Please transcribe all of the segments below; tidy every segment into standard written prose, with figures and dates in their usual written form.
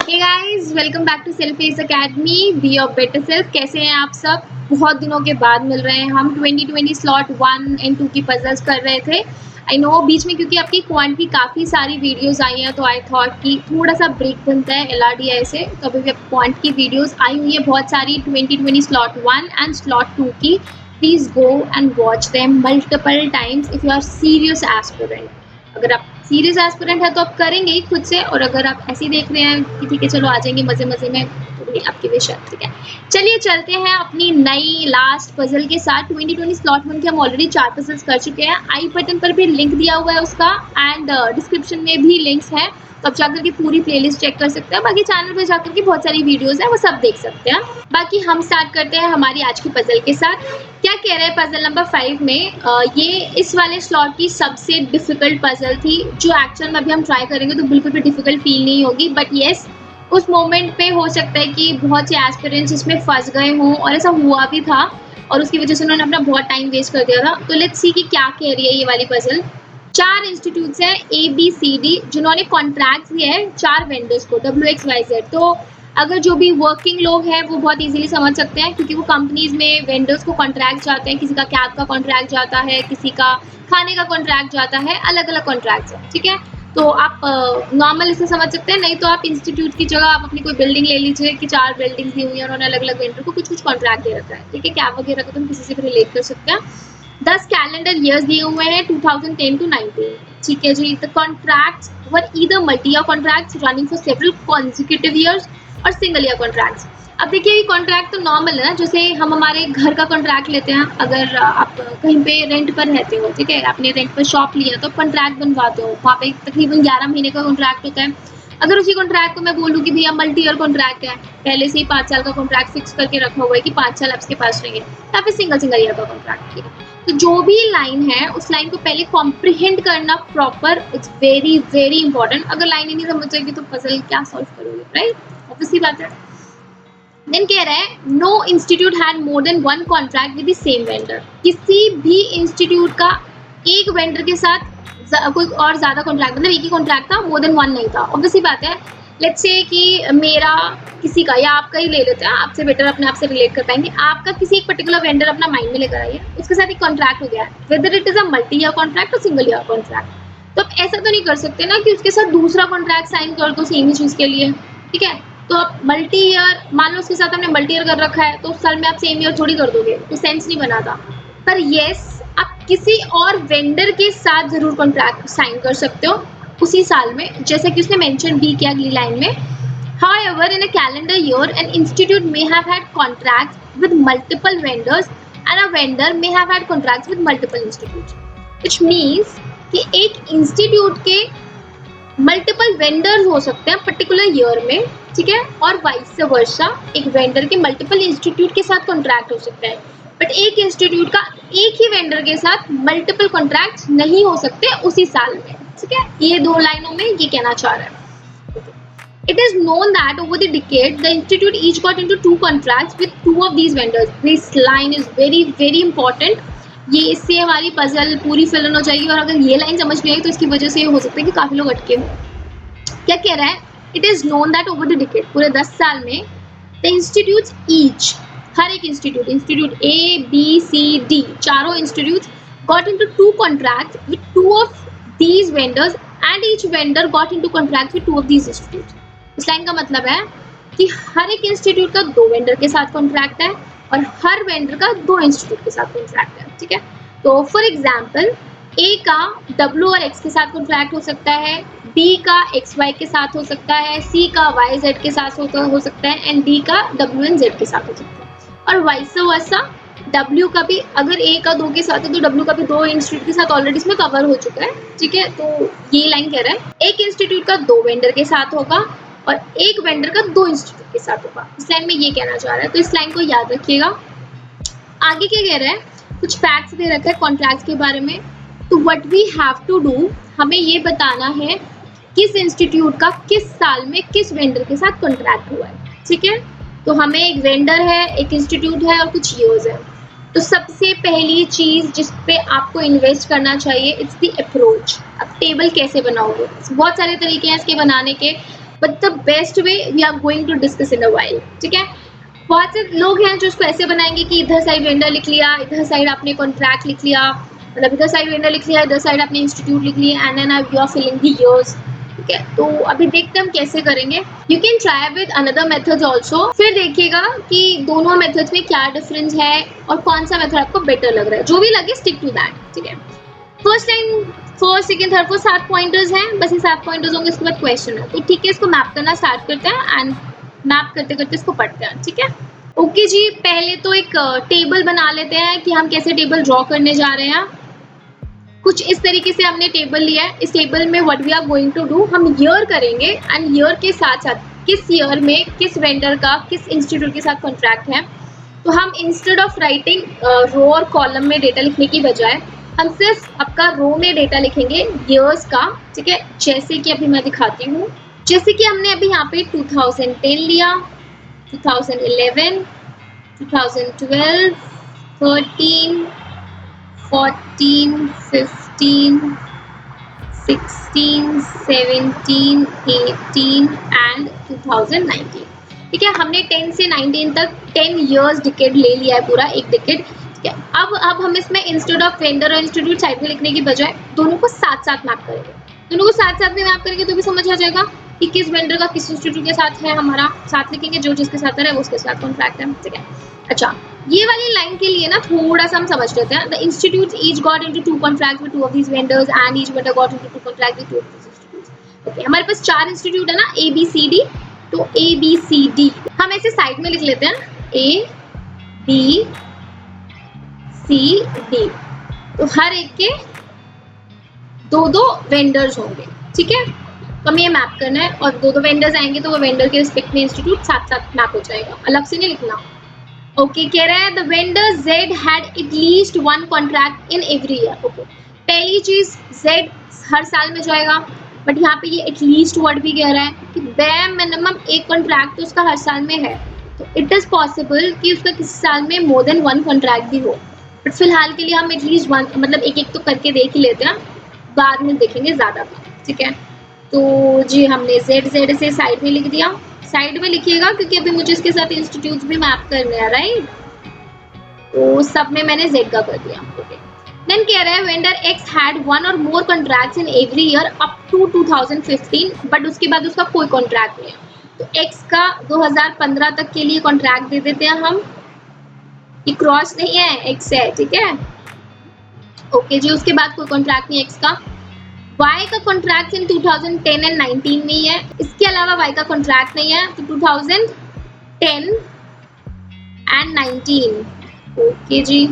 Hey guys, welcome back to Self Face Academy. Be your better self. कैसे हैं आप सब? बहुत दिनों के बाद मिल रहे हैं हम। 2020 स्लॉट 1 एंड 2 की पजल्स कर रहे थे। आई नो बीच में क्योंकि आपकी क्वांट की काफ़ी सारी वीडियोस आई हैं, तो आई थॉट कि थोड़ा सा ब्रेक बनता है LRDI से। तो अभी भी क्वांट की वीडियोस आई हुई है बहुत सारी 2020 स्लॉट 1 एंड स्लॉट 2 की। Please go and watch them multiple times if you are serious aspirant. अगर आप सीरियस एस्पिरेंट है तो आप करेंगे ही खुद से, और अगर आप ऐसे ही देख रहे हैं कि ठीक है चलो आ जाएंगे मजे मजे में, तो भी आपकी विश है। ठीक है, चलिए चलते हैं अपनी नई लास्ट पजल के साथ। 2020 स्लॉट 1 के हम ऑलरेडी 4 पजल्स कर चुके हैं। आई बटन पर भी लिंक दिया हुआ है उसका, एंड डिस्क्रिप्शन में भी लिंक्स हैं, तो आप जाकर के पूरी प्लेलिस्ट चेक कर सकते हैं। बाकी चैनल पे जाकर के बहुत सारी वीडियोस है, वो सब देख सकते हैं। बाकी हम स्टार्ट करते हैं हमारी आज की पजल के साथ। क्या कह रहे हैं पजल नंबर 5 में? ये इस वाले स्लॉट की सबसे डिफिकल्ट पजल थी, जो एक्चुअल में अभी हम ट्राई करेंगे तो बिल्कुल भी डिफिकल्ट फील नहीं होगी। बट येस, उस मोमेंट पे हो सकता है कि बहुत से एस्पिरेंट्स इसमें फंस गए हों, और ऐसा हुआ भी था, और उसकी वजह से उन्होंने अपना बहुत टाइम वेस्ट कर दिया था। तो लेट्स सी कि क्या कह रही है ये वाली पजल। 4 इंस्टीट्यूट्स हैं ABCD, जिन्होंने कॉन्ट्रैक्ट दिए हैं 4 वेंडर्स को WXYZ। तो अगर जो भी वर्किंग लोग हैं वो बहुत इजीली समझ सकते हैं, क्योंकि वो कंपनीज में वेंडर्स को कॉन्ट्रैक्ट जाते हैं। किसी का कैब का कॉन्ट्रैक्ट जाता है, किसी का खाने का कॉन्ट्रैक्ट जाता है, अलग अलग कॉन्ट्रैक्ट्स हैं। ठीक है, तो आप नॉर्मल इसे समझ सकते हैं। नहीं तो आप इंस्टीट्यूट की जगह आप अपनी कोई बिल्डिंग ले लीजिए कि 4 बिल्डिंग दी हुई है, उन्होंने अलग अलग वेंडर को कुछ कुछ कॉन्ट्रैक्ट दे रखा है। ठीक है, कैब वगैरह को तो हम किसी से भी रिलेट कर सकते हैं। 10 कैलेंडर ईयर्स दिए हुए हैं 2010 to 19। ठीक है जी, the contracts were either multi year contracts running for several consecutive years और सिंगल ईयर कॉन्ट्रैक्ट्स। अब देखिए, ये कॉन्ट्रैक्ट तो नॉर्मल है ना, जैसे हम हमारे घर का कॉन्ट्रैक्ट लेते हैं। अगर आप कहीं पे रेंट पर रहते हो, ठीक है, आपने रेंट पर शॉप लिया तो कॉन्ट्रैक्ट बनवाते हो, वहाँ पे तकरीबन 11 महीने का कॉन्ट्रैक्ट होता है। अगर उसी कॉन्ट्रैक्ट को मैं बोलूँ कि भैया मल्टी ईयर कॉन्ट्रैक्ट है, पहले से ही 5 साल का कॉन्ट्रैक्ट फिक्स करके रखा हुआ है कि 5 साल आपके पास रहेंगे, या फिर सिंगल ईयर का कॉन्ट्रैक्ट। ठीक है, तो जो भी लाइन है उस लाइन को पहले कॉम्प्रिहेंड करना proper, it's very very important. अगर लाइन ही नहीं समझ जाएगी तो पजल क्या सॉल्व करोगे, राइट? ऑब्वियसली बात है। देन कह रहा है no institute had more than 1 contract with the same vendor. किसी भी इंस्टीट्यूट का एक वेंडर के साथ कोई और ज्यादा कॉन्ट्रैक्ट, मतलब एक ही कॉन्ट्रैक्ट था, मोर देन 1 नहीं था। ऑब्वियसली बात है। लेट्स से कि मेरा किसी का, या आपका ही ले लेते हैं, आपसे बेटर अपने आप से रिलेट कर पाएंगे। आपका किसी एक पर्टिकुलर वेंडर अपना माइंड में लेकर आइए, उसके साथ एक कॉन्ट्रैक्ट हो गया है, whether it is a multi year contract और सिंगल ईयर कॉन्ट्रैक्ट। तो आप ऐसा तो नहीं कर सकते ना कि उसके साथ दूसरा कॉन्ट्रैक्ट साइन कर दो सेम ही चीज के लिए। ठीक है, तो आप मल्टी ईयर, मान लो उसके साथ हमने मल्टी ईयर कर रखा है, तो उस साल में आप सेम ईयर थोड़ी कर दोगे, तो सेंस नहीं बनाता। पर येस, आप किसी और वेंडर के साथ जरूर कॉन्ट्रैक्ट साइन कर सकते हो उसी साल में, जैसे कि उसने मेंशन भी किया अगली लाइन में। However, in a calendar year, an institute may have had contracts with multiple vendors, and a vendor may have had contracts with multiple institutes. Which means कि एक इंस्टीट्यूट के मल्टीपल वेंडर्स हो सकते हैं पर्टिकुलर ईयर में। ठीक है, और वाइस वर्सा एक वेंडर के मल्टीपल इंस्टीट्यूट के साथ कॉन्ट्रैक्ट हो सकता है, बट एक इंस्टीट्यूट का एक ही वेंडर के साथ मल्टीपल कॉन्ट्रैक्ट नहीं हो सकते उसी साल में। ठीक है, ये 2 लाइनों में ये कहना चाह रहा है। It is known that over the decade, the institute each got into 2 contracts with 2 of these vendors. This line is very very important. ये इससे हमारी पजल पूरी फिल हो जाएगी, और अगर ये लाइन समझ नहीं आई तो इसकी वजह से हो सकता है कि काफी लोग अटके हों। क्या कह रहा है? It is known that over the decade, पूरे 10 साल में, the institutes each, हर एक इंस्टीट्यूट, इंस्टीट्यूट ABCD, चारों institute got into 2 contracts with 2 of these vendors, and each vendor got into contracts with 2 of these institutes. इस line का मतलब है कि हर एक इंस्टीट्यूट का 2 वेंडर के साथ कॉन्ट्रैक्ट है, और हर वेंडर का 2 इंस्टीट्यूट के साथ कॉन्ट्रैक्ट है। ठीक है, तो फॉर एग्जांपल ए का W और X के साथ कॉन्ट्रैक्ट हो सकता है, B का XY के साथ हो सकता है, C का YZ के साथ हो सकता है, एंड D का W and Z के साथ हो सकता है, और वाइस वर्सा W का भी, अगर A का 2 के साथ है तो W का भी 2 इंस्टीट्यूट के साथ ऑलरेडी इसमें कवर हो चुका है। ठीक है, तो ये लाइन कह रहा है एक इंस्टीट्यूट का 2 वेंडर के साथ होगा, और एक वेंडर का 2 इंस्टीट्यूट के साथ होगा। इस लाइन में ये कहना चाह रहा है, तो इस लाइन को याद रखिएगा। आगे क्या कह रहा है? कुछ फैक्ट्स दे रखा है कॉन्ट्रैक्ट्स के बारे में। तो what we have to do, हमें ये बताना है किस इंस्टीट्यूट का किस साल में किस वेंडर के साथ कॉन्ट्रैक्ट हुआ है। ठीक है, तो हमें एक वेंडर है, एक इंस्टीट्यूट है, और कुछ ईयर्स है। तो सबसे पहली चीज जिस पे आपको इन्वेस्ट करना चाहिए, इट्स द अप्रोच। अब टेबल कैसे बनाओगे? बहुत सारे तरीके हैं इसके बनाने के। But the best way we are going to discuss in a while, ठीक है। बहुत से लोग हैं जो इसको ऐसे बनाएंगे कि इधर साइड वेंडर लिख लिया, इधर साइड आपने कॉन्ट्रैक्ट लिख लिया, मतलब इधर साइड वेंडर लिख लिया, इधर साइड आपने इंस्टीट्यूट लिख लिया, and then you are filling the years, ठीक है। तो अभी देखते हैं हम कैसे करेंगे। You can try with another methods also, फिर देखिएगा कि दोनों मेथड्स में क्या डिफरेंस है और कौन सा मेथड आपको बेटर लग रहा है। जो भी लगे स्टिक टू दैट, ठीक है। First line, first second third fourth 7 pointers हैं, बस ये 7 पॉइंटर्स होंगे, इसके बाद क्वेश्चन है। तो ठीक है, इसको मैप करना स्टार्ट करते हैं एंड मैप करते करते इसको पढ़ते हैं, ठीक है। ओके जी, पहले तो एक टेबल बना लेते हैं कि हम कैसे टेबल ड्रॉ करने जा रहे हैं। कुछ इस तरीके से हमने टेबल लिया है। इस टेबल में what we are going to do, हम ईयर करेंगे एंड ईयर के साथ साथ किस ईयर में किस वेंडर का किस इंस्टीट्यूट के साथ कॉन्ट्रैक्ट है। तो हम इंस्टेड ऑफ राइटिंग रो और कॉलम में डेटा लिखने की बजाय हम सिर्फ आपका रो में डेटा लिखेंगे ईयर्स का, ठीक है। जैसे कि अभी मैं दिखाती हूँ, जैसे कि हमने अभी यहाँ पे 2010 लिया, 2011, 2012, 13, 14, 15, 16, 17, 18 एंड 2019, ठीक है। हमने 10 से 19 तक 10 इयर्स डिकेड ले लिया है, पूरा एक डिकेड, ठीक है। अब हम इसमें इंस्टेड ऑफ वेंडर और इंस्टीट्यूट साइड में लिखने की बजाय दोनों को साथ साथ मैप करेंगे। दोनों को साथ साथ में मैप करेंगे तो भी समझ आ जाएगा कि किस वेंडर का किस इंस्टीट्यूट के साथ है, हमारा साथ लिखेंगे, जो जिसके साथ है वो उसके साथ कॉन्ट्रैक्ट है, ठीक है। अच्छा, ये वाली लाइन के लिए ना थोड़ा सा हम समझ लेते हैं। The institutes each got into 2 contracts with 2 of these vendors and each vendor got into 2 contracts with 2 of these institutes. Okay, हमारे पास 4 इंस्टीट्यूट है ना, ए बी सी डी। तो ए बी सी डी हम ऐसे साइड में लिख लेते हैं, ए बी सी डी। तो हर एक के 2-2 वेंडर्स होंगे, ठीक है। तो हमें ये मैप करना है और 2-2 वेंडर्स आएंगे तो वो वेंडर के रिस्पेक्ट में इंस्टीट्यूट साथ साथ मैप हो जाएगा, अलग से नहीं लिखना। ओके, कह रहा है the vendor Z had at least 1 contract in every year. Okay, पहली चीज Z हर साल में जाएगा, बट यहाँ पे ये एटलीस्ट वर्ड भी कह रहा है कि bare मिनिमम एक कॉन्ट्रैक्ट तो उसका हर साल में है। तो इट इज पॉसिबल कि उसका किसी साल में मोर देन 1 कॉन्ट्रैक्ट भी हो, बट फिलहाल के लिए हम एटलीस्ट 1 मतलब एक एक तो करके देख ही लेते हैं, बाद में देखेंगे ज्यादा, ठीक है। तो जी हमने Z से साइड में लिख दिया, साइड में लिखिएगा क्योंकि अभी मुझे इसके साथ इंस्टीट्यूट्स भी मैप करने हैं, राइट। तो सब में मैंने Z का कर दिया, ओके। देन कह रहा है वेंडर X हैड 1 और more contracts in every year up to 2015, but उसके बाद उसका कोई कॉन्ट्रैक्ट नहीं है। तो X का 2015 तक के लिए कॉन्ट्रैक्ट दे देते हैं हम, ये क्रॉस नहीं है, X है, ठीक है। ओके जी, उसके बाद कोई कॉन्ट्रैक्ट नहीं X का। Y का कॉन्ट्रैक्ट इन 2010 एंड 19 में ही है, इसके अलावा Y का कॉन्ट्रैक्ट नहीं है, तो 2010 एंड 19। ओके जी,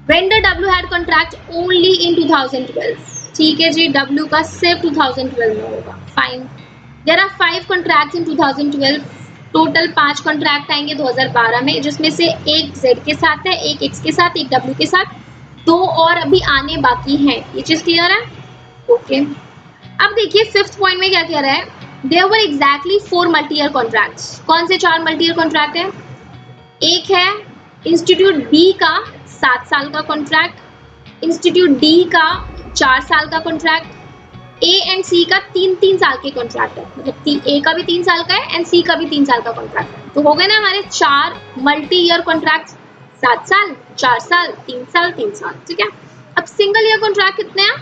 vendor W had contract only in 2012, ठीक है जी, W का सिर्फ 2012 में होगा, fine. There are 5 contracts in 2012, total 5 contract आएंगे 2012 में, जिसमें से एक Z के साथ है, एक X के साथ, एक W के साथ, 2 और अभी आने बाकी हैं। ये चीज क्लियर है, ओके। अब देखिए 5th पॉइंट में क्या कह रहा है, there were exactly 4 multi year contracts. कौन से 4 मल्टी ईयर कॉन्ट्रैक्ट है? एक है इंस्टीट्यूट B का 7 साल का कॉन्ट्रैक्ट, इंस्टीट्यूट D का 4 साल का कॉन्ट्रैक्ट, A एंड C का 3-3 साल के कॉन्ट्रैक्ट है, मतलब A का भी 3 साल का है एंड C का भी 3 साल का कॉन्ट्रैक्ट है। तो हो गए ना हमारे 4 मल्टी ईयर कॉन्ट्रैक्ट, 7 साल, 4 साल, 3 साल, 3 साल, ठीक है। अब सिंगल ईयर कॉन्ट्रैक्ट कितने हैं?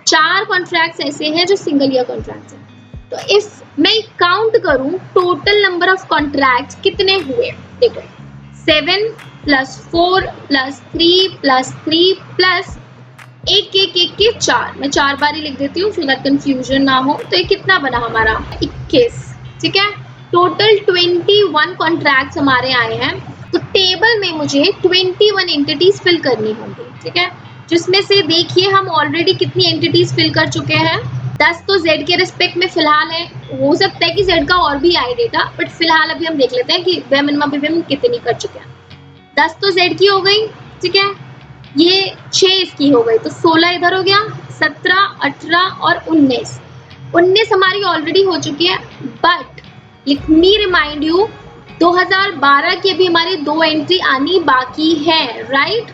4 कॉन्ट्रैक्ट्स ऐसे हैं जो सिंगल ईयर कॉन्ट्रैक्ट्स हैं। तो इफ मैं काउंट करूं टोटल नंबर ऑफ कॉन्ट्रैक्ट्स कितने हुए, देखो 7 + 4 + 3 + 3 प्लस एक एक एक के 4, मैं 4 बार ही लिख देती हूँ सो दैट कंफ्यूजन ना हो। तो ये कितना बना हमारा 21, ठीक है। टोटल 21 कॉन्ट्रैक्ट्स हमारे आए हैं। तो टेबल में मुझे 21 एंटिटीज फिल करनी होंगी, ठीक है, जिसमें से देखिए हम ऑलरेडी कितनी एंटिटीज फिल कर चुके हैं, 10 तो Z के रिस्पेक्ट में फिलहाल है, हो सकता है कि Z का और भी आए डेटा, बट फिलहाल अभी हम देख लेते हैं कि bare minimum भी हम कितनी कर चुके हैं। 10 तो Z की हो गई, ठीक है, ये 6 इसकी हो गई, तो 16 इधर हो गया, 17, 18 और 19 हमारी ऑलरेडी हो चुकी है। But let me remind you 2012 की अभी हमारी 2 एंट्री आनी बाकी है, राइट।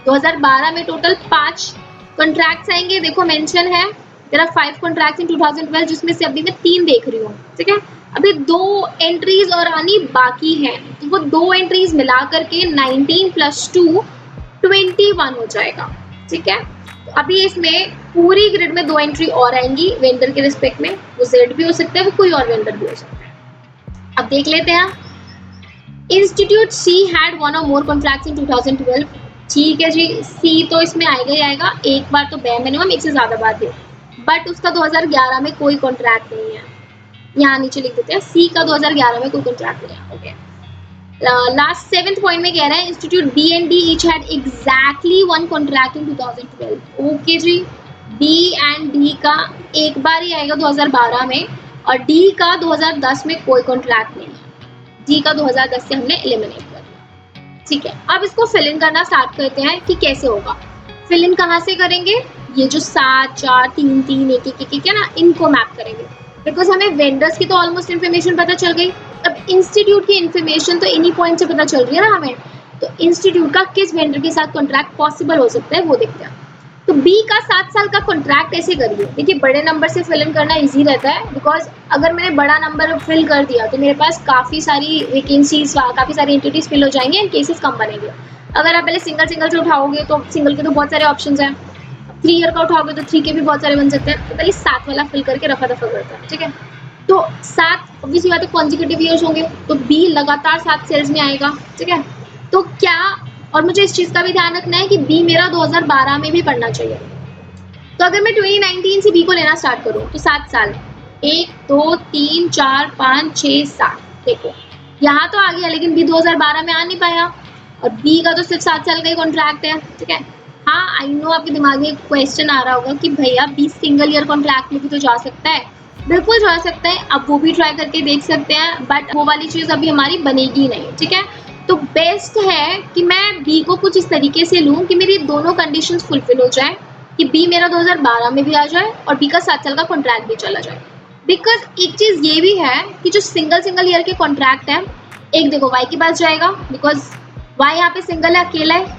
2012 में टोटल 5 कॉन्ट्रैक्ट्स आएंगे, देखो मेंशन है देयर आर 5 कॉन्ट्रैक्ट्स इन 2012 जिसमें से अभी मैं 3 देख रही हूँ, ठीक है। अभी 2 एंट्रीज और आनी बाकी हैं, तो वो 2 एंट्रीज मिला करके 19 + 2 21 हो जाएगा, ठीक है। तो अभी इसमें पूरी ग्रिड में 2 एंट्री और आएंगी वेंडर के रिस्पेक्ट में, वो जेड भी हो सकता है, वो कोई और वेंडर भी हो सकता है। अब देख लेते हैं। Institute C had 1 or more contracts in 2012, ठीक है जी, सी तो इसमें आएगा ही आएगा, एक बार तो bare मिनिमम, एक से ज्यादा बार दे, बट उसका 2011 में कोई कॉन्ट्रैक्ट नहीं है, यहाँ नीचे लिख देते हैं सी का 2011 में कोई कॉन्ट्रैक्ट नहीं है, ओके। लास्ट 7th पॉइंट में कह रहा है institute B and D each had exactly 1 contract in 2012, okay जी। बी एंड डी का एक बार ही आएगा 2012 में, और डी का 2010 में कोई कॉन्ट्रैक्ट नहीं है, डी का 2010 से हमने एलिमिनेट कर दिया, ठीक है। अब इसको फिल इन करना स्टार्ट करते हैं कि कैसे होगा। फिल इन कहाँ से करेंगे, ये जो 7 4 3 3 1 है ना, इनको मैप करेंगे, बिकॉज हमें वेंडर्स की तो ऑलमोस्ट इन्फॉर्मेशन पता चल गई। अब इंस्टीट्यूट की इन्फॉर्मेशन तो इन्हीं पॉइंट से पता चल रही है ना हमें, तो इंस्टीट्यूट का किस वेंडर के साथ कॉन्ट्रैक्ट पॉसिबल हो सकता है वो देखते हैं। तो बी का 7 साल का कॉन्ट्रैक्ट ऐसे करिए, देखिए बड़े नंबर से फिल इन करना इजी रहता है, बिकॉज अगर मैंने बड़ा नंबर फिल कर दिया तो मेरे पास काफ़ी सारी वैकेंसीज, काफ़ी सारी एंटिटीज फिल हो जाएंगे एंड केसेस कम बनेंगे। अगर आप पहले सिंगल से उठाओगे तो सिंगल के तो बहुत सारे ऑप्शन हैं, 3 ईयर का उठाओगे तो 3 के भी बहुत सारे बन सकते हैं, तो पहले 7 वाला फिल करके रफा दफा करता है, ठीक है। तो 7 ऑब्वियसली बात है कॉन्जिक्यूटिव ईयर्स होंगे, तो बी लगातार 7 सेल्स में आएगा, ठीक है। तो क्या, और मुझे इस चीज़ का भी ध्यान रखना है कि बी मेरा 2012 में भी पढ़ना चाहिए। तो अगर मैं 2019 से बी को लेना स्टार्ट करूँ तो 7 साल, 1 2 3 4 5 6 7, देखो यहाँ तो आ गया, लेकिन बी 2012 में आ नहीं पाया, और बी का तो सिर्फ 7 साल का ही कॉन्ट्रैक्ट है, ठीक है। हाँ आई नो आपके दिमाग में एक क्वेश्चन आ रहा होगा कि भैया बी सिंगल ईयर कॉन्ट्रैक्ट में भी तो जा सकता है, बिल्कुल जा सकता है, आप वो भी ट्राई करके देख सकते हैं, बट वो वाली चीज़ अभी हमारी बनेगी नहीं, ठीक है। तो बेस्ट है कि मैं बी को कुछ इस तरीके से लूँ कि मेरी दोनों कंडीशंस फुलफिल हो जाए, कि बी मेरा 2012 में भी आ जाए और बी का 7 साल का कॉन्ट्रैक्ट भी चला जाए। बिकॉज एक चीज़ ये भी है कि जो सिंगल ईयर के कॉन्ट्रैक्ट हैं, एक देखो वाई के पास जाएगा, बिकॉज वाई यहाँ पे सिंगल है, अकेला है,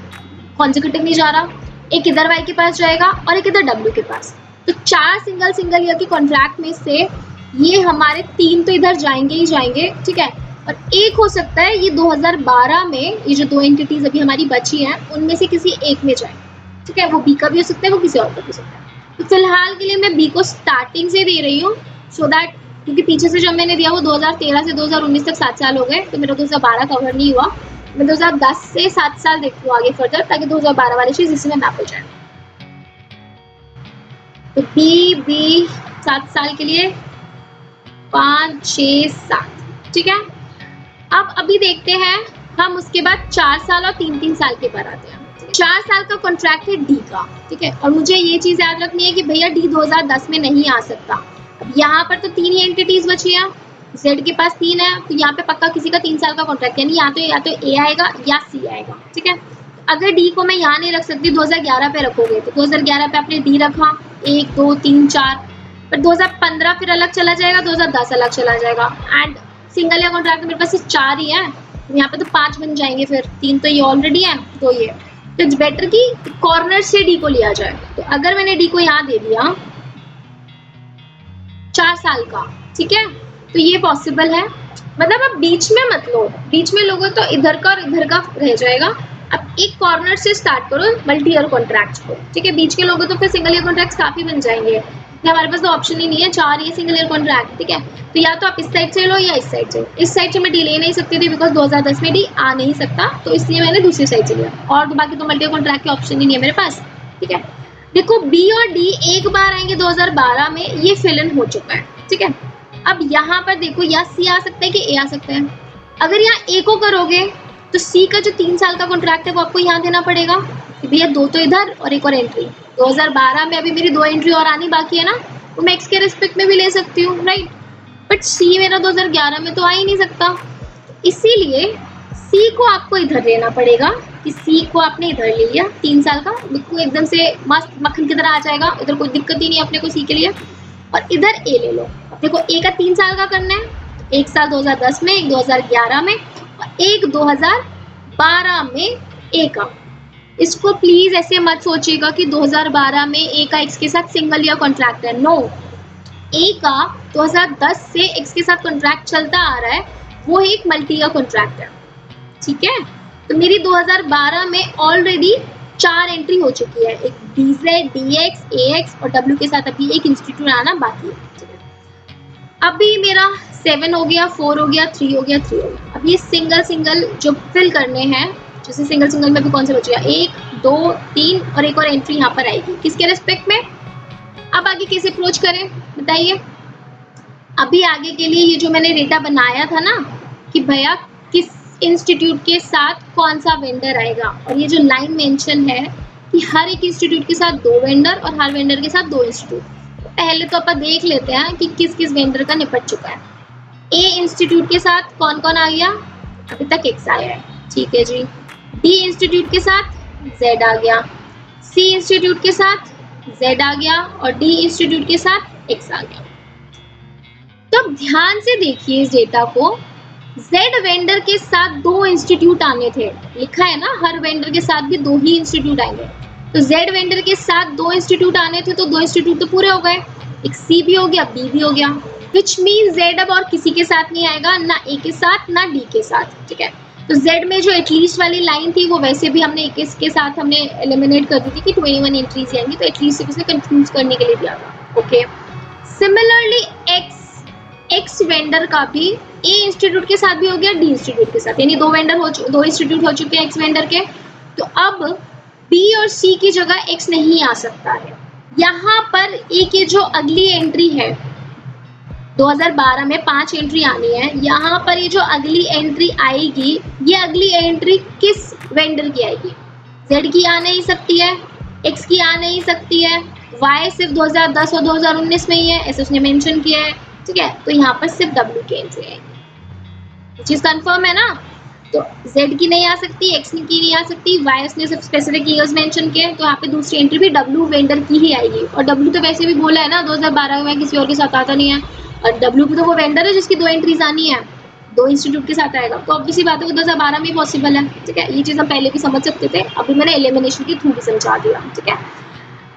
कॉन्जिक्यूटिव नहीं जा रहा, एक इधर वाई के पास जाएगा और एक इधर डब्ल्यू के पास, तो 4 सिंगल ईयर के कॉन्ट्रैक्ट में से ये हमारे 3 तो इधर जाएंगे ही जाएंगे, ठीक है। और एक हो सकता है ये 2012 में ये जो 2 एंटिटीज अभी हमारी बची हैं उनमें से किसी एक में जाए, ठीक है। वो बी का भी हो सकता है, वो किसी और का भी हो सकता है। तो फिलहाल के लिए मैं बी को स्टार्टिंग से दे रही हूँ, सो दैट, क्योंकि पीछे से जब मैंने दिया वो 2013 से 2019 तक 7 साल हो गए, तो मेरा 2012 कवर नहीं हुआ, मैं 2010 से 7 साल देखती हूँ आगे फर्दर, ताकि 2012 वाली चीज़ इसी में मैप हो जाए। तो बी 7 साल के लिए 5 6 7, ठीक है। अब अभी देखते हैं हम उसके बाद 4 साल और 3 साल के पर आते हैं। 4 साल का कॉन्ट्रैक्ट है डी का, ठीक है। और मुझे ये चीज़ याद रखनी है कि भैया डी 2010 में नहीं आ सकता। अब यहाँ पर तो 3 ही एंटिटीज बची हैं, जेड के पास 3 है, तो यहाँ पे पक्का किसी का 3 साल का कॉन्ट्रैक्ट, यानी या तो ए आएगा या सी आएगा, ठीक है। अगर डी को मैं यहाँ नहीं रख सकती, 2011 पे रखोगे, तो 2011 पे आपने डी रखा 1 2 3 4, पर 2015 फिर अलग चला जाएगा, 2010 अलग चला जाएगा, एंड सिंगल या कॉन्ट्रैक्ट मेरे पास सिर्फ 4 ही है, यहाँ पे तो 5 बन जाएंगे, फिर 3 तो ये ऑलरेडी है, तो ये, तो इट्स बेटर कि कॉर्नर से डी को लिया जाए। तो अगर मैंने डी को यहाँ दे दिया 4 साल का, ठीक है, तो ये पॉसिबल है, मतलब अब बीच में मत लो, बीच में लोगों तो इधर का और इधर का रह जाएगा। अब एक कॉर्नर से स्टार्ट करो मल्टी ईयर कॉन्ट्रैक्ट को, ठीक है। बीच के लोगों तो फिर सिंगल ईयर कॉन्ट्रैक्ट काफी बन जाएंगे, हमारे पास तो ऑप्शन ही नहीं है, 4 ये सिंगल ईयर कॉन्ट्रैक्ट, ठीक है। तो या तो आप इस साइड से लो या इस साइड से, इस साइड से मैं डी ले नहीं सकती थी बिकॉज 2010 में डी आ नहीं सकता, तो इसलिए मैंने दूसरी साइड से लिया, और तो बाकी तो मल्टी ईयर कॉन्ट्रैक्ट के ऑप्शन ही नहीं है मेरे पास, ठीक है। देखो बी और डी एक बार आएंगे 2012 में, ये फिल इन हो चुका है, ठीक है। अब यहाँ पर देखो या सी आ सकता है कि ए आ सकता है। अगर यहाँ ए को करोगे तो सी का जो 3 साल का कॉन्ट्रैक्ट है वो आपको यहाँ देना पड़ेगा, भैया 2 तो इधर और एक और एंट्री, 2012 में अभी मेरी 2 एंट्री और आनी बाकी है ना, तो मैं एक्स के रिस्पेक्ट में भी ले सकती हूँ, राइट। बट सी मेरा 2011 में तो आ ही नहीं सकता, इसीलिए सी को आपको इधर लेना पड़ेगा, कि सी को आपने इधर ले लिया 3 साल का, बिल्कुल एकदम से मस्त मक्खन की तरह आ जाएगा, इधर कोई दिक्कत ही नहीं अपने को सी के लिए, और इधर ए ले लो। देखो ए का 3 साल का करना है, एक साल 2010 में, एक 2011 में, और एक 2012 में ए का, इसको प्लीज ऐसे मत सोचिएगा कि 2012 में ए का एक्स के साथ सिंगल ईयर कॉन्ट्रैक्ट है। नो, ए का 2010 से एक्स के साथ कॉन्ट्रैक्ट चलता आ रहा है, वो एक मल्टी ईयर कॉन्ट्रैक्ट है। ठीक है, तो मेरी 2012 में ऑलरेडी 4 एंट्री हो चुकी है, एक डीजेड, डीएक्स, एएक्स और डब्ल्यू के साथ अभी एक इंस्टीट्यूट आना बाकी है। अभी मेरा 7 हो गया, 4 हो गया, 3 हो गया, 3 हो गया। अब ये सिंगल सिंगल जो फिल करने हैं, जैसे सिंगल सिंगल में भी कौन से बचेगा, 1, 2, 3 और एक और एंट्री यहाँ पर आएगी किसके रेस्पेक्ट में। अब आगे कैसे अप्रोच करें बताइए। अभी आगे के लिए ये जो मैंने डेटा बनाया था ना कि भैया किस इंस्टीट्यूट के साथ कौन सा वेंडर आएगा, और ये जो लाइन मेंशन है कि हर एक इंस्टीट्यूट के साथ 2 वेंडर और हर वेंडर के साथ 2 इंस्टीट्यूट। पहले तो अपन देख लेते हैं कि किस किस वेंडर का निपट चुका है। ए इंस्टीट्यूट के साथ कौन कौन आ गया, अभी तक एक्स आया है, ठीक है जी। डी इंस्टीट्यूट के साथ जेड आ गया, सी इंस्टीट्यूट के साथ जेड आ गया और डी इंस्टीट्यूट के साथ एक्स आ गया। तो ध्यान से देखिए इस डेटा को, जेड वेंडर के साथ 2 इंस्टीट्यूट आने थे, लिखा है ना हर वेंडर के साथ भी 2 ही इंस्टीट्यूट आएंगे। तो जेड वेंडर के साथ 2 इंस्टीट्यूट आने थे, तो 2 इंस्टीट्यूट तो पूरे हो गए, एक सी भी हो गया, बी भी हो गया, विच मीन जेड अब और किसी के साथ नहीं आएगा, ना ए के साथ ना डी के साथ। ठीक है, तो जेड में जो एटलीस्ट वाली लाइन थी वो वैसे भी हमने ए के साथ हमने एलिमिनेट कर दी थी कि 21 एंट्रीज आएंगी, तो एटलीस्ट इसे कंफ्यूज करने के लिए दिया था। ओके, सिमिलरली एक्स वेंडर का भी ए इंस्टीट्यूट के साथ भी हो गया, डी इंस्टीट्यूट के साथ, यानी 2 इंस्टीट्यूट हो चुके हैं एक्स वेंडर के। तो अब बी और सी की जगह एक्स नहीं आ सकता है। यहाँ पर ए की जो अगली एंट्री है 2012 में 5 एंट्री आनी है, यहाँ पर ये जो अगली एंट्री आएगी, ये अगली एंट्री किस वेंडर की आएगी, जेड की आ नहीं सकती है, एक्स की आ नहीं सकती है, वाई सिर्फ 2010 और 2019 में ही है, ऐसे उसने मेंशन किया है। ठीक है, तो यहाँ पर सिर्फ डब्ल्यू की एंट्री आएगी, चीज कंफर्म है ना। तो जेड की नहीं आ सकती, एक्स की नहीं आ सकती, वाई उसने सिर्फ स्पेसिफिक ईयर्स मेंशन किए, तो यहाँ पे दूसरी एंट्री भी डब्ल्यू वेंडर की ही आएगी। और डब्ल्यू तो वैसे भी बोला है ना 2012 में किसी और के साथ आता नहीं है, और डब्ल्यू भी तो वो वेंडर है जिसकी 2 एंट्रीज आनी है, 2 इंस्टीट्यूट के साथ आएगा, तो ऑब्वियसली बात है वो 2012 में पॉसिबल है। ठीक है, ये चीज हम पहले भी समझ सकते थे, अभी मैंने एलिमिनेशन के थ्रू भी समझा दिया। ठीक है,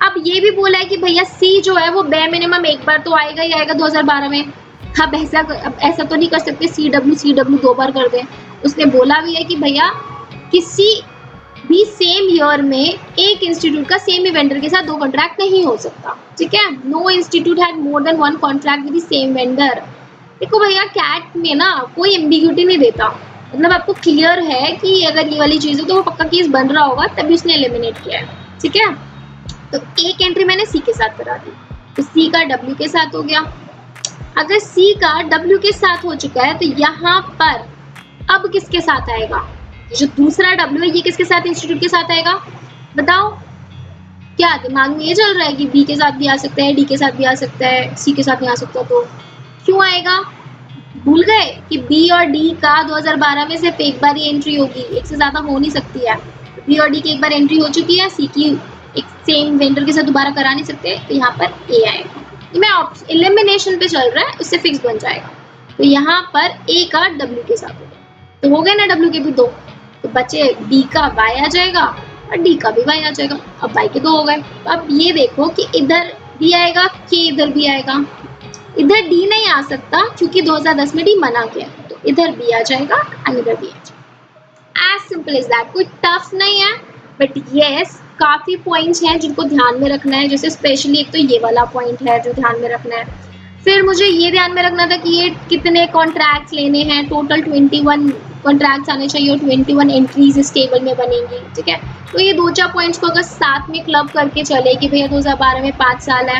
अब ये भी बोला है कि भैया सी जो है वो बे मिनिमम एक बार तो आएगा ही आएगा 2012 में। अब ऐसा तो नहीं कर सकते सी डब्ल्यू 2 बार कर दें। उसने बोला भी है कि भैया किसी भी सेम ईयर में एक इंस्टीट्यूट का सेम ही वेंडर के साथ 2 कॉन्ट्रैक्ट नहीं हो सकता। ठीक है, no institute had more than 1 contract with the same vendor. देखो भैया कैट में ना कोई एम्बिग्यूटी नहीं देता, मतलब आपको क्लियर है कि अगर ये वाली चीज है तो वो पक्का केस बन रहा होगा, तभी उसने एलिमिनेट किया है। ठीक है, तो एक एंट्री मैंने सी के साथ करा दी, तो सी का डब्ल्यू के साथ हो गया। अगर सी का डब्ल्यू के साथ हो चुका है, तो यहाँ पर अब किसके साथ आएगा, जो दूसरा डब्ल्यू है ये किसके साथ, इंस्टीट्यूट के साथ आएगा। बताओ क्या दिमाग में ये चल रहा है कि बी के साथ भी आ सकता है, डी के साथ भी आ सकता है, सी के साथ नहीं आ सकता, तो क्यों आएगा। भूल गए कि बी और डी का 2012 में सिर्फ एक बार ही एंट्री होगी, एक से ज्यादा हो नहीं सकती है। बी और डी की एक बार एंट्री हो चुकी है, सी की एक सेम वेंडर के साथ दोबारा करा नहीं सकते, तो यहाँ पर ए आएगा। मैं एलिमिनेशन पे चल रहा है, उससे फिक्स बन जाएगा। तो यहाँ पर ए का डब्ल्यू के साथ होगा, तो हो गए ना डब्ल्यू के भी 2, तो बचे डी का वाई आ जाएगा और डी का भी वाई आ जाएगा। अब वाई के 2 हो गए। अब ये देखो कि इधर डी आएगा कि इधर भी आएगा, इधर डी नहीं आ सकता क्योंकि 2010 में डी मना किया, तो इधर बी आ जाएगा और इधर बी आ जाएगा। एज सिंपल एज दैट, कोई टफ नहीं है, बट यस काफी पॉइंट्स हैं जिनको ध्यान में रखना है। जैसे स्पेशली एक तो ये वाला पॉइंट है जो ध्यान में रखना है, फिर मुझे ये ध्यान में रखना था कि ये कितने कॉन्ट्रैक्ट्स लेने हैं, टोटल 21 कॉन्ट्रैक्ट्स आने चाहिए और 21 एंट्रीज इस टेबल में बनेंगी। ठीक है, तो ये 2-4 पॉइंट्स को अगर साथ में क्लब करके चले कि भैया 2012 में 5 साल है,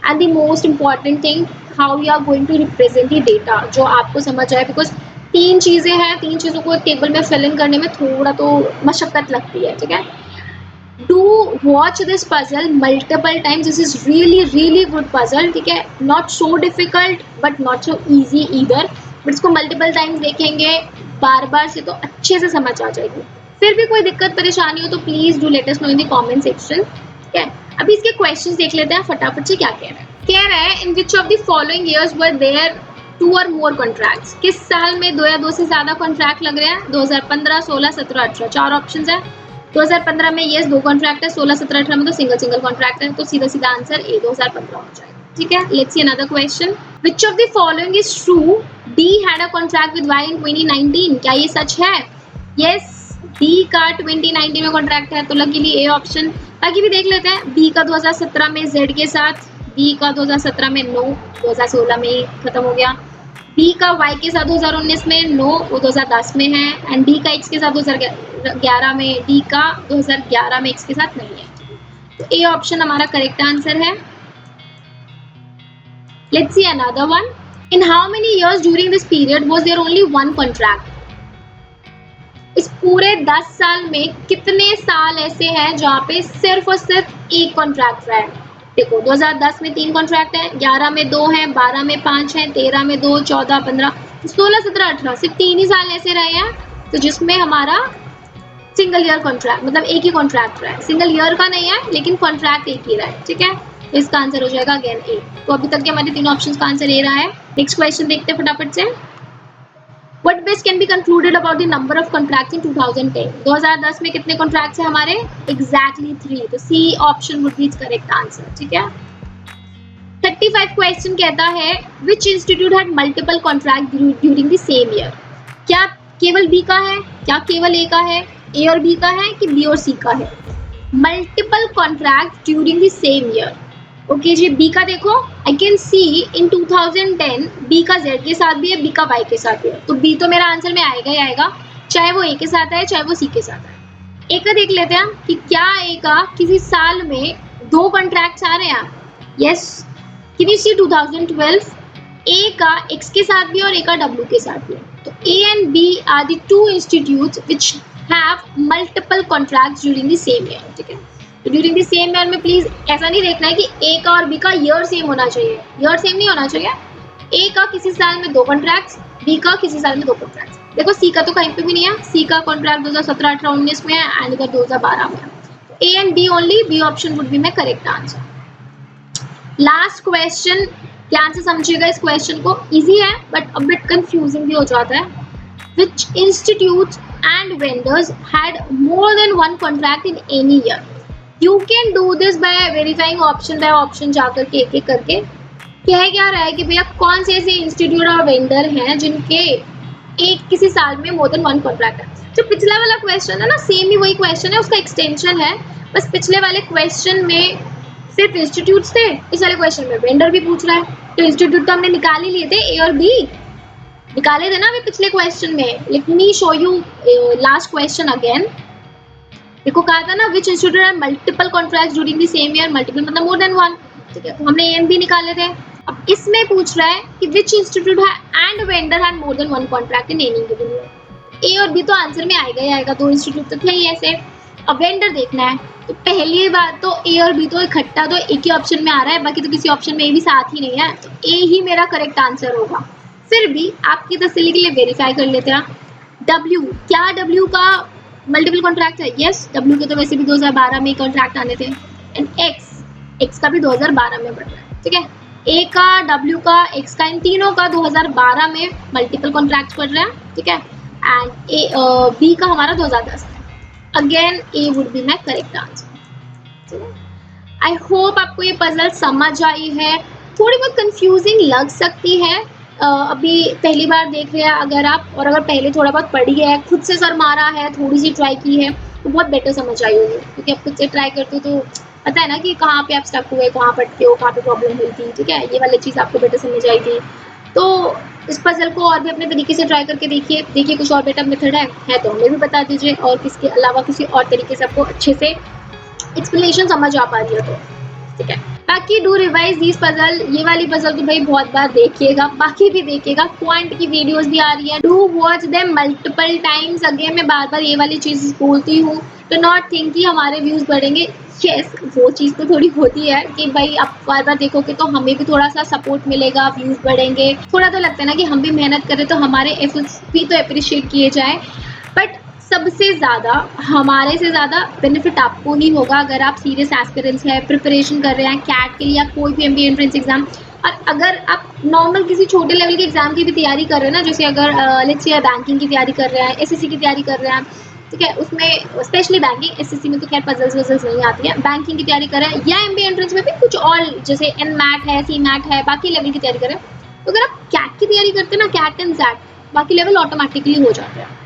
and the most important thing how you are going to represent the data, जो आपको समझ आए, बिकॉज 3 चीज़ें हैं, 3 चीज़ों को टेबल में फिल इन करने में थोड़ा तो मशक्कत लगती है। ठीक है, do watch this puzzle multiple times, this is really good puzzle। ठीक है, not so difficult but not so easy either, but इसको multiple times देखेंगे बार बार से तो अच्छे से समझ आ जाएगी। फिर भी कोई दिक्कत परेशानी हो तो please do let us know in the comment section. ठीक है, अभी इसके क्वेश्चंस देख लेते हैं फटाफट से। क्या कह रहा है in which of the following years were there 2 और मोर कॉन्ट्रैक्ट्स, किस साल में 2 या 2 से ज्यादा कॉन्ट्रैक्ट लग रहे हैं, 2015, 16, 17, 18, 4 ऑप्शंस है। 2015 में यस 2 कॉन्ट्रैक्ट है, 16, 17, 18 में तो सिंगल कॉन्ट्रैक्ट है, तो सीधा सीधा आंसर ए 2015 हो जाएगा। ठीक है, let's see another question. Which of the following is true? D had a contract with Y in 2019। क्या ये सच है? यस, डी का 2019 में कॉन्ट्रैक्ट है, तो लकीली ए ऑप्शन। बाकी भी देख लेते हैं। बी का 2017 में जेड के साथ, बी का 2017 में नो, 2016 में ही खत्म हो गया। बी का वाई के साथ 2019 में नो, वो 2010 में है। एंड डी का एक्स के साथ 2011 में, डी का 2011 में एक्स के साथ नहीं है। तो ए ऑप्शन हमारा करेक्ट आंसर है। Let's see another one. In how many years during this period was there only one contract? इस पूरे 10 साल में कितने साल ऐसे हैं जहाँ पे सिर्फ और सिर्फ एक कॉन्ट्रैक्ट रहा है? देखो 2010 में 3 कॉन्ट्रैक्ट है, 11 में 2 हैं, 12 में 5 हैं, 13 में 2, 14, 15, 16, 17, 18 सिर्फ 3 ही साल ऐसे रहे हैं तो जिसमें हमारा सिंगल ईयर कॉन्ट्रैक्ट, मतलब एक ही कॉन्ट्रैक्ट रहा है। सिंगल ईयर का नहीं है लेकिन कॉन्ट्रैक्ट एक ही रहा है। ठीक है, तो इसका आंसर हो जाएगा अगेन ए। तो अभी तक के हमारे 3 ऑप्शन का आंसर ए रहा है। नेक्स्ट क्वेश्चन देखते हैं फटाफट से। What best can be concluded about the number of contracts in 2010? 2010 में कितने कॉन्ट्रैक्ट्स हैं हमारे? Exactly 3। तो C option would be its correct answer. ठीक है, 35 क्वेश्चन कहता है which institute had multiple contract during the same year? क्या केवल बी का है, क्या केवल ए का है, ए और बी का है कि बी और सी का है? Multiple contract during the same year. Okay जी, बी का देखो, I can see in 2010 B का जेड के साथ भी है, बी का वाई के साथ भी है, तो बी तो मेरा आंसर में आएगा ही आएगा, चाहे वो ए के साथ है चाहे वो सी के साथ है। ए का देख लेते हैं कि क्या ए का किसी साल में 2 कॉन्ट्रैक्ट्स आ रहे हैं? यस, कैन यू सी 2012 ए का एक्स के साथ भी और ए का डब्ल्यू के साथ भी है। तो A and B are the 2 institutes which have multiple contracts during the same year. ठीक है, तो ड्यूरिंग द सेम ईयर में प्लीज ऐसा नहीं देखना है कि ए का और बी का ईयर सेम होना चाहिए, ईयर सेम नहीं होना चाहिए। ए का किसी साल में 2 कॉन्ट्रैक्ट्स, बी का किसी साल में 2 कॉन्ट्रैक्ट्स। देखो सी का तो कहीं पे भी नहीं है, सी का कॉन्ट्रैक्ट 2017, 18, 19 में है एंड इधर 2012 में है। A and B only, B option would be my correct answer. Last question, ध्यान से समझिएगा इस क्वेश्चन को, इजी है बट अ बिट कंफ्यूजिंग भी हो जाता है। Which institutes and vendors had more than one contract in any year? You can do this by verifying option by option जाकर के एक एक करके। कह क्या रहा है कि भैया कौन से ऐसे इंस्टीट्यूट और वेंडर हैं जिनके एक किसी साल में मोर देन 1 कॉन्ट्रैक्ट है। जो पिछला वाला क्वेश्चन है ना, सेम ही वही क्वेश्चन है, उसका एक्सटेंशन है। बस पिछले वाले क्वेश्चन में सिर्फ इंस्टीट्यूट्स थे, इस वाले क्वेश्चन में वेंडर भी पूछ रहा है। तो इंस्टीट्यूट तो हमने निकाल ही लिए थे, ए और बी निकाले थे ना अभी पिछले क्वेश्चन में। Let me show you last question again. देखो कहा था ना which institute have multiple contracts during the same year, multiple मतलब मोर देन 1। ठीक है, तो हमने ए एंड बी निकाले थे। अब इसमें पूछ रहा है कि which institute and vendor had more than 1 contract in any given year. A और बी तो आंसर में आएगा ही आएगा, 2 इंस्टीट्यूट तो थे ही ऐसे। अब वेंडर देखना है, तो पहली बात तो ए और बी तो इकट्ठा तो एक ही ऑप्शन में आ रहा है, बाकी तो किसी ऑप्शन में ए भी साथ ही नहीं है, तो ए ही मेरा करेक्ट आंसर होगा। फिर भी आपकी तसल्ली के लिए वेरीफाई कर लेते हैं। डब्ल्यू, क्या डब्ल्यू का मल्टीपल कॉन्ट्रैक्ट है? यस, डब्ल्यू के तो वैसे भी 2012 में कॉन्ट्रैक्ट आने थे। एंड एक्स का भी 2012 में बढ़ रहा है। ठीक है, ए का, डब्ल्यू का, एक्स का, इन तीनों का 2012 में मल्टीपल कॉन्ट्रैक्ट पड़ रहे हैं। ठीक है, एंड ए बी का हमारा 2010 में। Again A would be my correct answer. I hope आपको ये पजल समझ आई है। थोड़ी बहुत कंफ्यूजिंग लग सकती है अभी पहली बार देख रहे हैं अगर आप, और अगर पहले थोड़ा बहुत पढ़ी है, खुद से सर मारा है, थोड़ी सी ट्राई की है, तो बहुत बेटर समझ आई होगी। क्योंकि आप खुद से ट्राई करते हो तो पता है ना कि कहाँ पे आप स्टक हुए, कहाँ पढ़ते हो, कहाँ पे प्रॉब्लम हुई थी। ठीक है, ये वाली चीज़ आपको बेटर समझ आई थी। तो इस पजल को और भी अपने तरीके से ट्राई करके देखिए कुछ और बेटर मेथड है तो हमें भी बता दीजिए, और किसके अलावा किसी और तरीके से आपको अच्छे से एक्सप्लेनेशन समझ आ पा रही है तो। ठीक है, बाकी डू रिवाइज दिस पजल। ये वाली पजल तो भाई बहुत बार देखिएगा, बाकी भी देखिएगा। क्वांट की वीडियोस भी आ रही है, do watch them multiple times. Again मैं बार बार ये वाली चीज़ बोलती हूँ, तो नॉट थिंक कि हमारे व्यूज़ बढ़ेंगे। यस, वो चीज़ तो थोड़ी होती है कि भाई आप बार बार देखोगे तो हमें भी थोड़ा सा सपोर्ट मिलेगा, व्यूज़ बढ़ेंगे। थोड़ा तो लगता है ना कि हम भी मेहनत करें तो हमारे एफर्ट्स भी तो अप्रिशिएट किए जाए। बट सबसे ज़्यादा, हमारे से ज़्यादा बेनिफिट आपको ही होगा अगर आप सीरियस एस्पिरेंट्स हैं, प्रिपरेशन कर रहे हैं कैट के लिए या कोई भी एमबीए एंट्रेंस एग्जाम। और अगर आप नॉर्मल किसी छोटे लेवल के एग्जाम की भी तैयारी कर रहे हैं ना, जैसे अगर लेट्स से बैंकिंग की तैयारी कर रहे हैं, एसएससी की तैयारी कर रहे हैं, ठीक है, उसमें स्पेशली बैंकिंग, एसएससी में तो खैर पजल्स वजल्स नहीं आती है। बैंकिंग की तैयारी करें या एमबीए एंट्रेंस में भी कुछ और जैसे एनमैट है, सीमैट है, बाकी लेवल की तैयारी करें। तो अगर आप कैट की तैयारी करते हैं ना, कैट एंड जैट, बाकी लेवल ऑटोमेटिकली हो जाते हैं।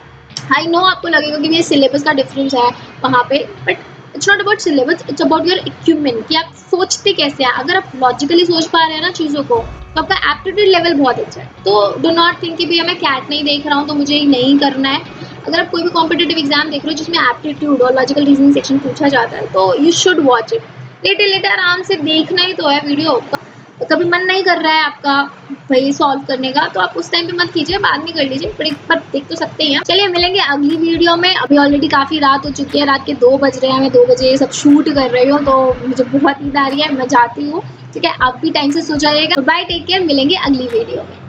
आई नो आपको लगेगा कि ये सिलेबस का डिफरेंस है वहाँ पे, but it's not about syllabus, it's about your equipment कि आप सोचते कैसे हैं। अगर आप लॉजिकली सोच पा रहे हैं ना चीज़ों को, तो आपका एप्टीट्यूड लेवल बहुत अच्छा है। तो डो नॉट थिंक कि भैया मैं कैट नहीं देख रहा हूँ तो मुझे नहीं करना है। अगर आप कोई भी कॉम्पिटेटिव एग्जाम देख रहे हो जिसमें एप्टीट्यूड और लॉजिकल रीजनिंग सेक्शन पूछा जाता है, तो यू शुड वॉच इट। लेटे लेटे आराम से देखना ही तो है वीडियो। कभी मन नहीं कर रहा है आपका भाई सॉल्व करने का, तो आप उस टाइम पे मत कीजिए, बाद में कर लीजिए, पर एक बार देख तो सकते हैं। चलिए मिलेंगे अगली वीडियो में। अभी ऑलरेडी काफी रात हो चुकी है, रात के 2 बज रहे हैं, मैं 2 बजे ये सब शूट कर रही हूँ, तो मुझे बहुत नींद आ रही है, मैं जाती हूँ। ठीक है, आप भी टाइम से सो जाइएगा। बाय, टेक केयर, मिलेंगे अगली वीडियो में।